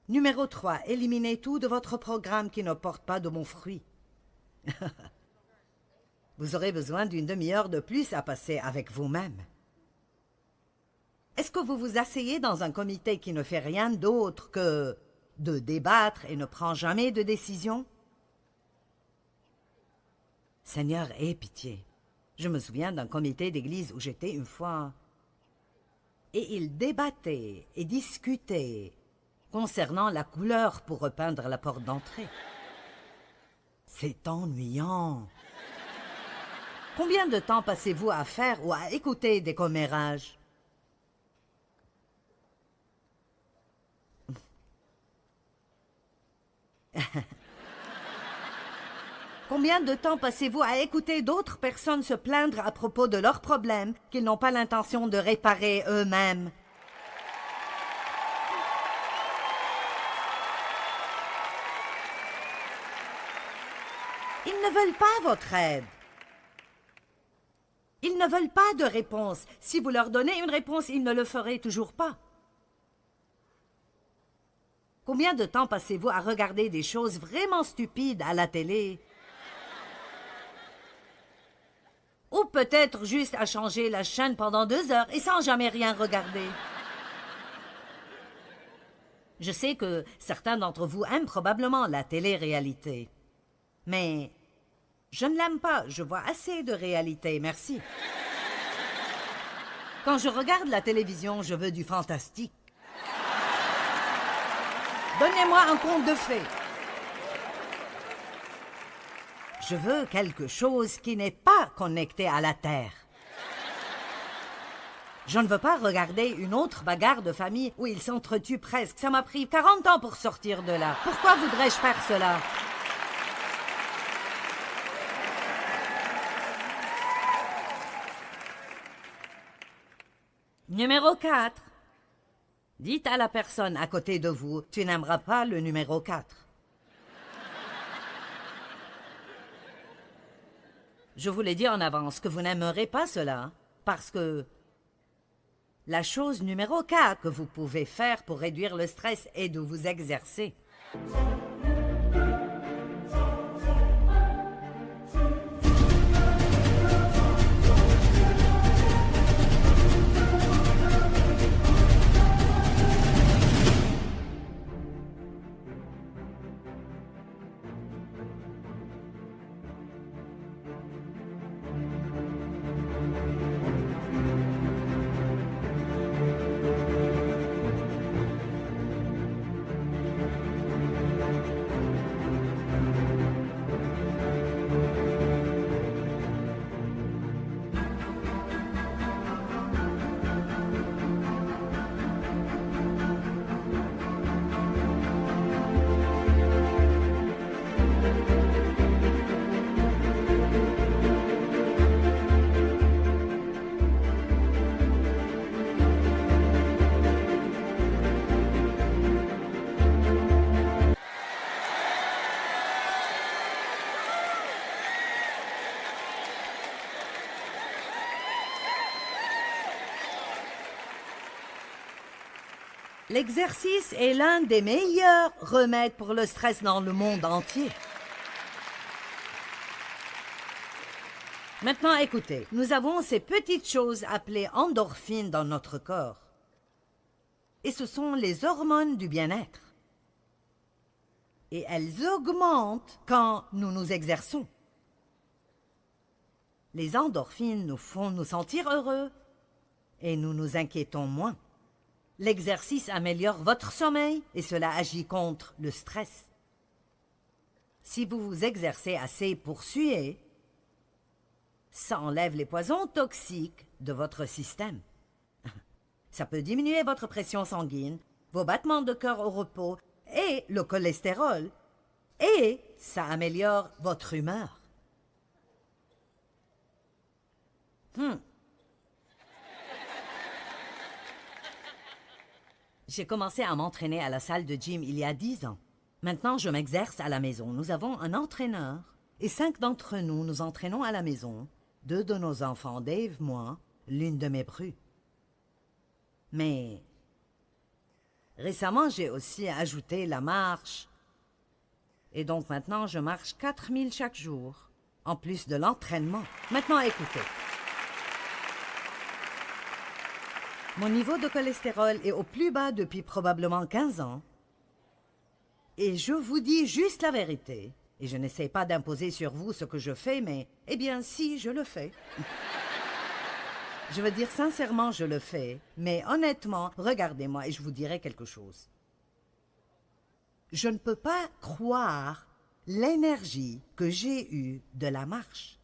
Numéro 3. Éliminez tout de votre programme qui ne porte pas de bons fruits. Vous aurez besoin d'une demi-heure de plus à passer avec vous-même. Est-ce que vous vous asseyez dans un comité qui ne fait rien d'autre que de débattre et ne prend jamais de décision? Seigneur, aie pitié. Je me souviens d'un comité d'église où j'étais une fois. Et ils débattaient et discutaient concernant la couleur pour repeindre la porte d'entrée. C'est ennuyant. Combien de temps passez-vous à faire ou à écouter des commérages? Combien de temps passez-vous à écouter d'autres personnes se plaindre à propos de leurs problèmes qu'ils n'ont pas l'intention de réparer eux-mêmes? Ils ne veulent pas votre aide. Ils ne veulent pas de réponse. Si vous leur donnez une réponse, ils ne le feraient toujours pas. Combien de temps passez-vous à regarder des choses vraiment stupides à la télé? Ou peut-être juste à changer la chaîne pendant 2 heures et sans jamais rien regarder. Je sais que certains d'entre vous aiment probablement la télé-réalité. Mais je ne l'aime pas. Je vois assez de réalité, merci. Quand je regarde la télévision, je veux du fantastique. Donnez-moi un conte de fées. Je veux quelque chose qui n'est pas connecté à la Terre. Je ne veux pas regarder une autre bagarre de famille où ils s'entretuent presque. Ça m'a pris 40 ans pour sortir de là. Pourquoi voudrais-je faire cela? Numéro 4. Dites à la personne à côté de vous, tu n'aimeras pas le numéro 4. Je vous l'ai dit en avance que vous n'aimerez pas cela, parce que la chose numéro 4 que vous pouvez faire pour réduire le stress est de vous exercer. L'exercice est l'un des meilleurs remèdes pour le stress dans le monde entier. Maintenant, écoutez, nous avons ces petites choses appelées endorphines dans notre corps. Et ce sont les hormones du bien-être. Et elles augmentent quand nous nous exerçons. Les endorphines nous font nous sentir heureux et nous nous inquiétons moins. L'exercice améliore votre sommeil et cela agit contre le stress. Si vous vous exercez assez pour suer, ça enlève les poisons toxiques de votre système. Ça peut diminuer votre pression sanguine, vos battements de cœur au repos et le cholestérol. Et ça améliore votre humeur. J'ai commencé à m'entraîner à la salle de gym il y a 10 ans. Maintenant, je m'exerce à la maison. Nous avons un entraîneur et 5 d'entre nous nous entraînons à la maison. 2 de nos enfants, Dave, moi, l'une de mes prues. Mais récemment, j'ai aussi ajouté la marche. Et donc maintenant, je marche 4000 chaque jour, en plus de l'entraînement. Maintenant, écoutez. Mon niveau de cholestérol est au plus bas depuis probablement 15 ans. Et je vous dis juste la vérité. Et je n'essaie pas d'imposer sur vous ce que je fais, mais, eh bien, si, je le fais. Je veux dire sincèrement, je le fais. Mais honnêtement, regardez-moi et je vous dirai quelque chose. Je ne peux pas croire l'énergie que j'ai eue de la marche.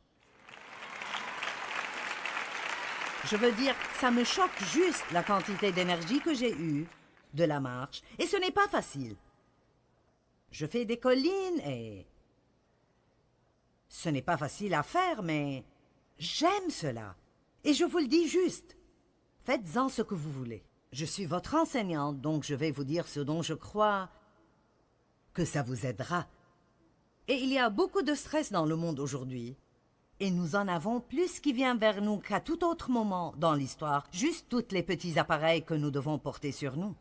Je veux dire, ça me choque juste la quantité d'énergie que j'ai eue de la marche. Et ce n'est pas facile. Je fais des collines et ce n'est pas facile à faire, mais j'aime cela. Et je vous le dis juste, faites-en ce que vous voulez. Je suis votre enseignante, donc je vais vous dire ce dont je crois que ça vous aidera. Et il y a beaucoup de stress dans le monde aujourd'hui. Et nous en avons plus qui vient vers nous qu'à tout autre moment dans l'histoire. Juste tous les petits appareils que nous devons porter sur nous.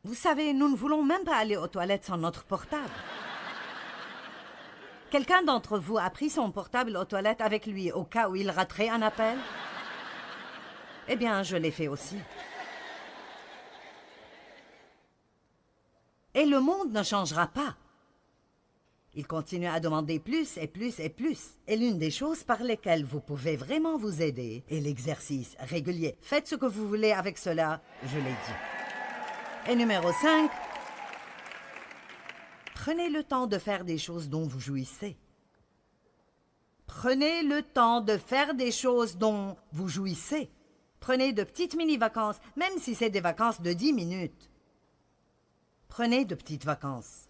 Vous savez, nous ne voulons même pas aller aux toilettes sans notre portable. Quelqu'un d'entre vous a pris son portable aux toilettes avec lui au cas où il raterait un appel? Eh bien, je l'ai fait aussi. Et le monde ne changera pas. Il continue à demander plus et plus et plus. Et l'une des choses par lesquelles vous pouvez vraiment vous aider est l'exercice régulier. Faites ce que vous voulez avec cela, je l'ai dit. Et numéro 5, prenez le temps de faire des choses dont vous jouissez. Prenez le temps de faire des choses dont vous jouissez. Prenez de petites mini-vacances, même si c'est des vacances de 10 minutes. Prenez de petites vacances.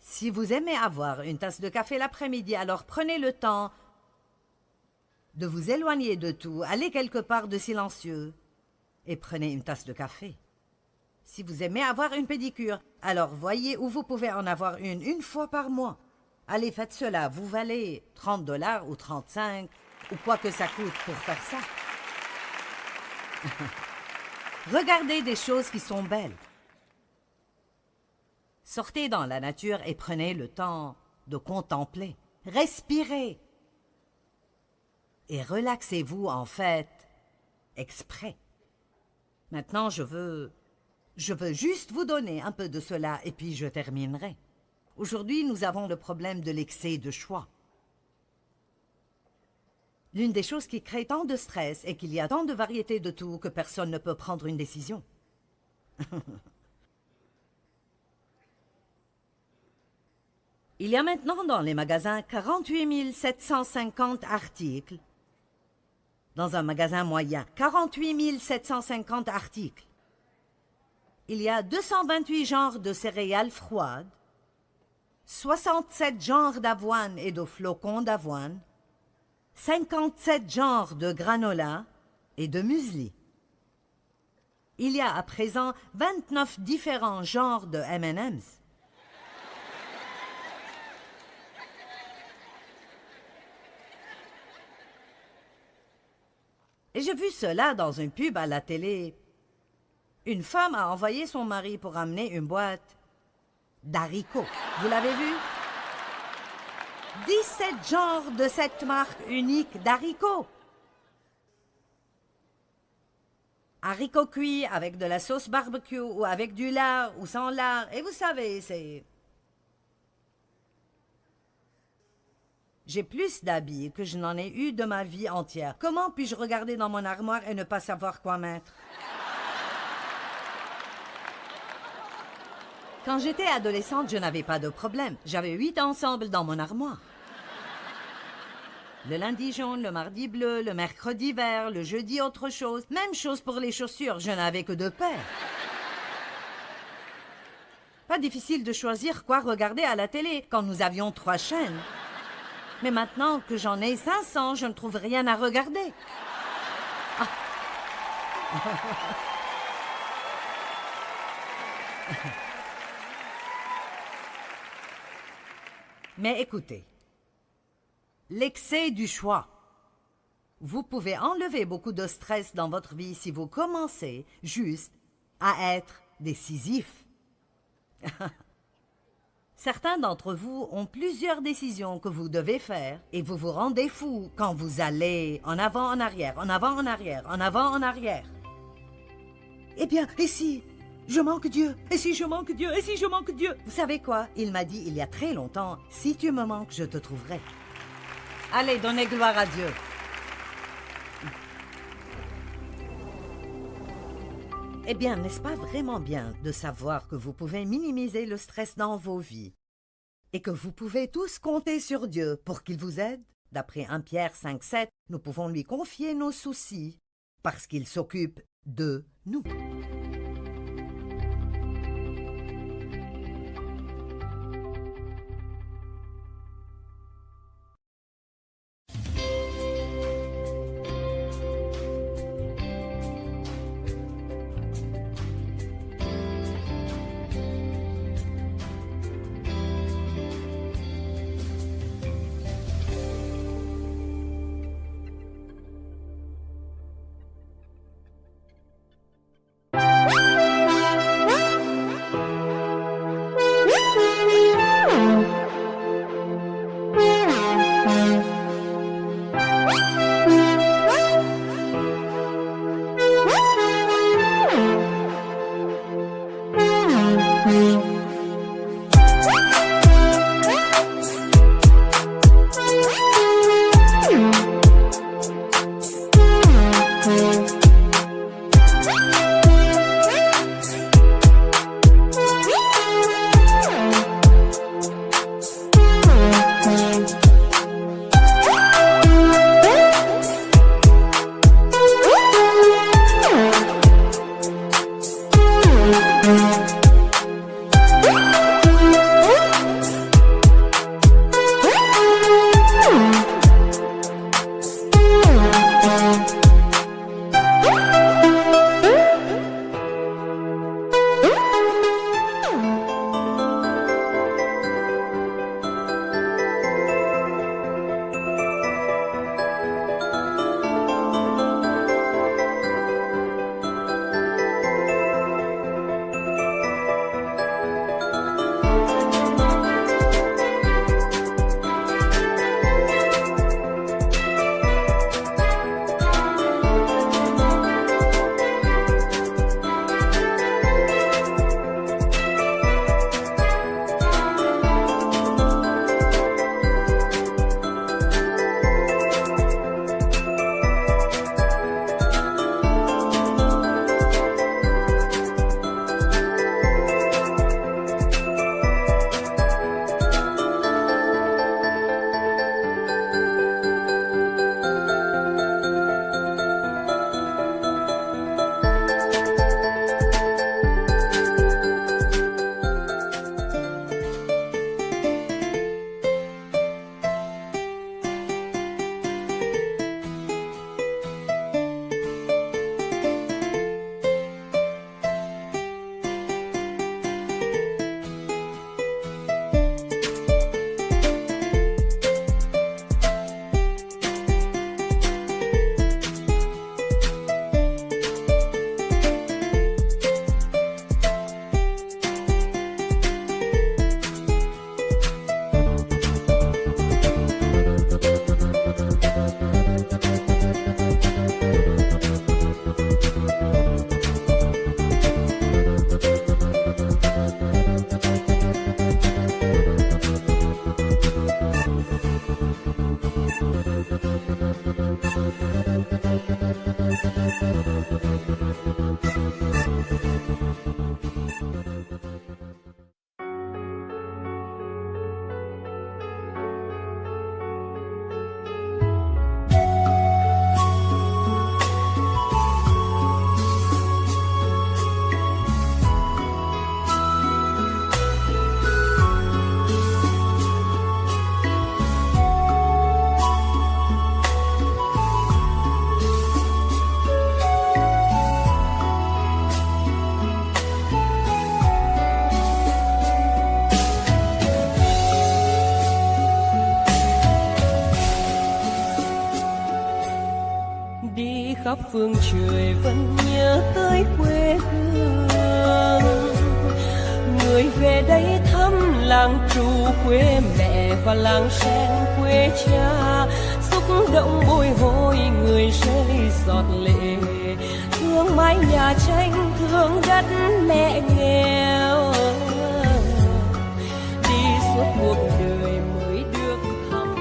Si vous aimez avoir une tasse de café l'après-midi, alors prenez le temps de vous éloigner de tout, allez quelque part de silencieux et prenez une tasse de café. Si vous aimez avoir une pédicure, alors voyez où vous pouvez en avoir une fois par mois. Allez, faites cela, vous valez 30 $ ou 35 ou quoi que ça coûte pour faire ça. Regardez des choses qui sont belles. Sortez dans la nature et prenez le temps de contempler. Respirez. Et relaxez-vous en fait, exprès. Maintenant, je veux juste vous donner un peu de cela et puis je terminerai. Aujourd'hui, nous avons le problème de l'excès de choix. L'une des choses qui crée tant de stress est qu'il y a tant de variétés de tout que personne ne peut prendre une décision. Il y a maintenant dans les magasins 48 750 articles. Dans un magasin moyen, 48 750 articles. Il y a 228 genres de céréales froides, 67 genres d'avoine et de flocons d'avoine, 57 genres de granola et de muesli. Il y a à présent 29 différents genres de M&M's. Et j'ai vu cela dans une pub à la télé. Une femme a envoyé son mari pour amener une boîte d'haricots. Vous l'avez vu? 17 genres de cette marque unique d'haricots. Haricots cuits avec de la sauce barbecue ou avec du lard ou sans lard. Et vous savez, c'est... J'ai plus d'habits que je n'en ai eu de ma vie entière. Comment puis-je regarder dans mon armoire et ne pas savoir quoi mettre? Quand j'étais adolescente, je n'avais pas de problème. J'avais 8 ensembles dans mon armoire. Le lundi jaune, le mardi bleu, le mercredi vert, le jeudi autre chose. Même chose pour les chaussures, je n'avais que 2 paires. Pas difficile de choisir quoi regarder à la télé quand nous avions 3 chaînes. Mais maintenant que j'en ai 500, je ne trouve rien à regarder. Ah. Mais écoutez, l'excès du choix. Vous pouvez enlever beaucoup de stress dans votre vie si vous commencez juste à être décisif. Certains d'entre vous ont plusieurs décisions que vous devez faire et vous vous rendez fou quand vous allez en avant, en arrière, en avant, en arrière, en avant, en arrière. Eh bien, et si je manque Dieu? Et si je manque Dieu? Et si je manque Dieu? Vous savez quoi? Il m'a dit il y a très longtemps, si tu me manques, je te trouverai. Allez, donnez gloire à Dieu. Eh bien, n'est-ce pas vraiment bien de savoir que vous pouvez minimiser le stress dans vos vies et que vous pouvez tous compter sur Dieu pour qu'il vous aide? D'après 1 Pierre 5,7, nous pouvons lui confier nos soucis parce qu'il s'occupe de nous. Đi khắp phương trời vẫn nhớ tới quê hương, người về đây thăm làng trù quê mẹ và làng sen quê cha, xúc động bồi hồi người rơi giọt lệ, thương mái nhà tranh thương đất mẹ nghèo, đi suốt cuộc đời mới được thăm.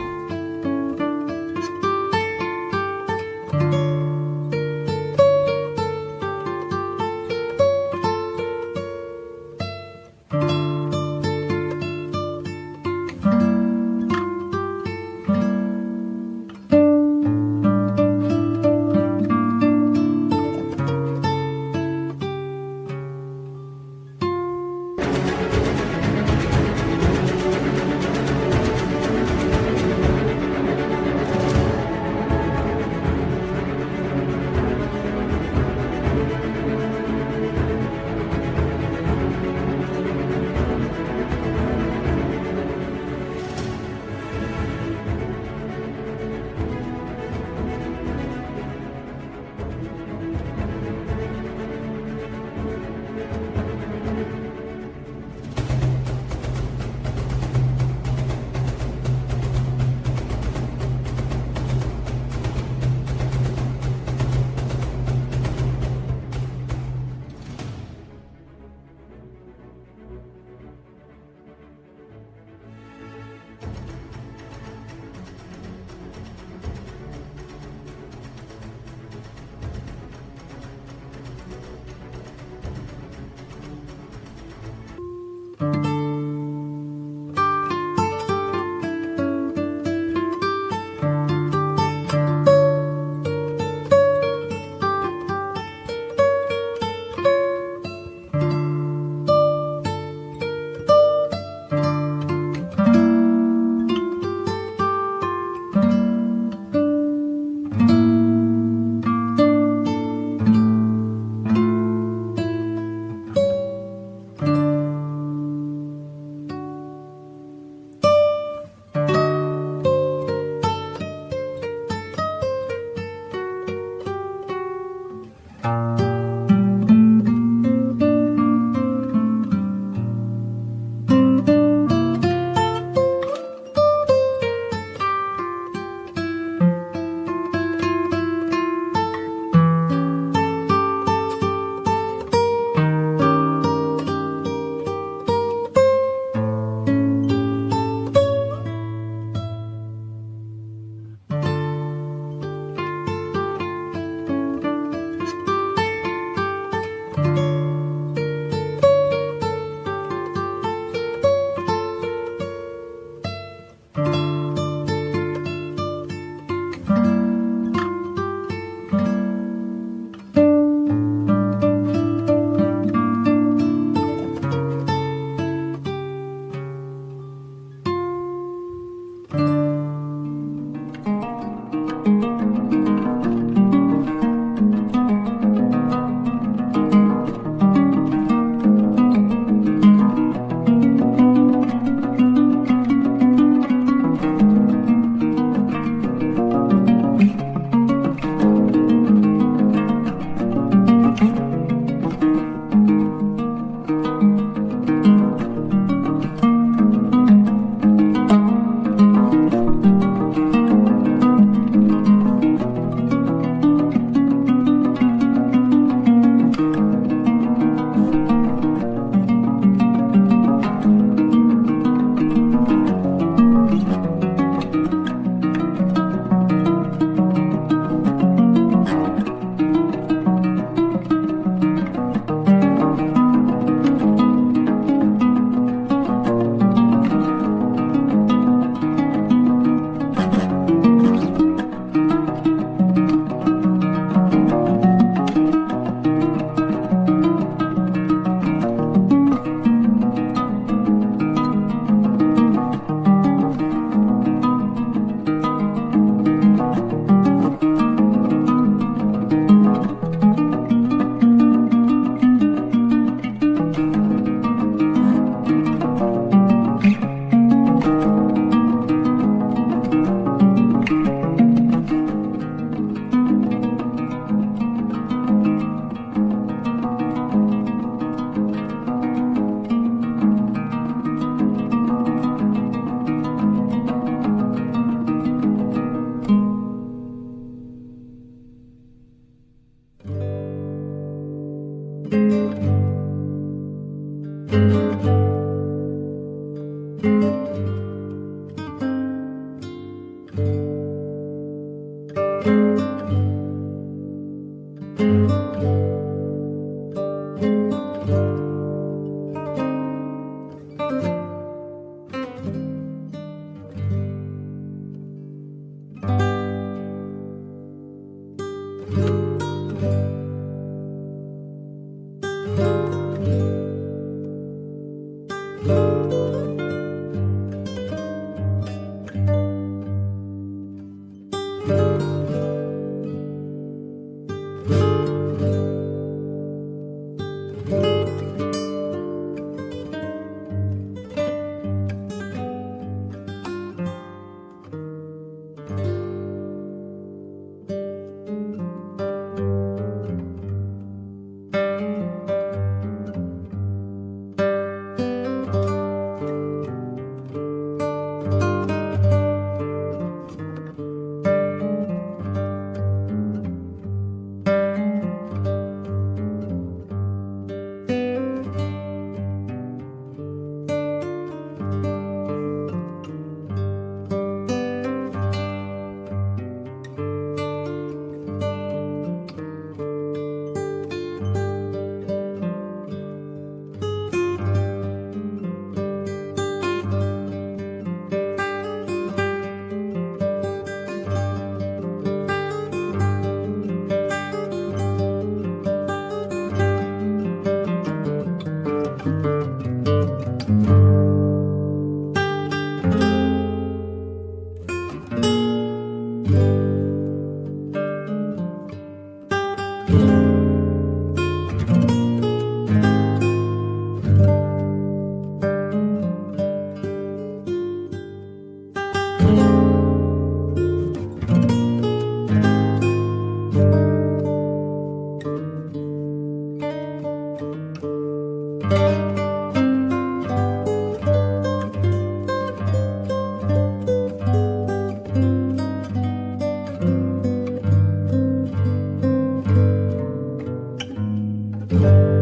Thank